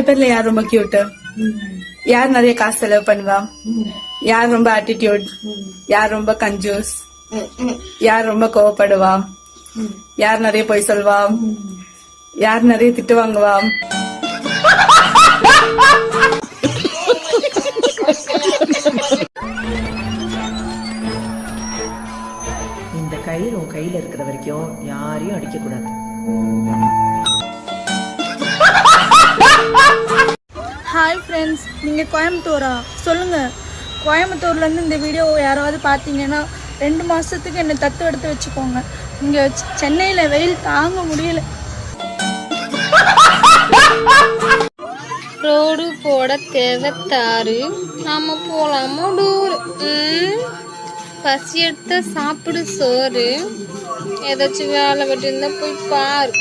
பேர்ல யார் ரொம்ப கியூட்? யார் நிறைய காசு செலவு பண்ணுவா? யார் ரொம்ப ஆட்டிடியூட்? யார் ரொம்ப கஞ்சூஸ்? யார் ரொம்ப கோவப்படுவா? யார் நிறைய பொய் சொல்வா? யார் நிறைய திட்டு வாங்குவா? இந்த கயிறு உன் கையில இருக்கிற வரைக்கும் யாரையும் அடிக்க கூடாது. ஹாய் ஃப்ரெண்ட்ஸ், நீங்கள் கோயம்புத்தூரா? சொல்லுங்கள். கோயம்புத்தூர்லேருந்து இந்த வீடியோ யாராவது பார்த்தீங்கன்னா 2 மாதத்துக்கு என்னை தத்து எடுத்து வச்சுக்கோங்க. இங்கே சென்னையில் வெயில் தாங்க முடியல. ரோடு போட தேவைத்தாரு, நாம போலாமா டூர்? பசி எடுத்த சாப்பிடு சோறு, ஏதாச்சும் வேலை வெட்டி இருந்தா போய் பாரு.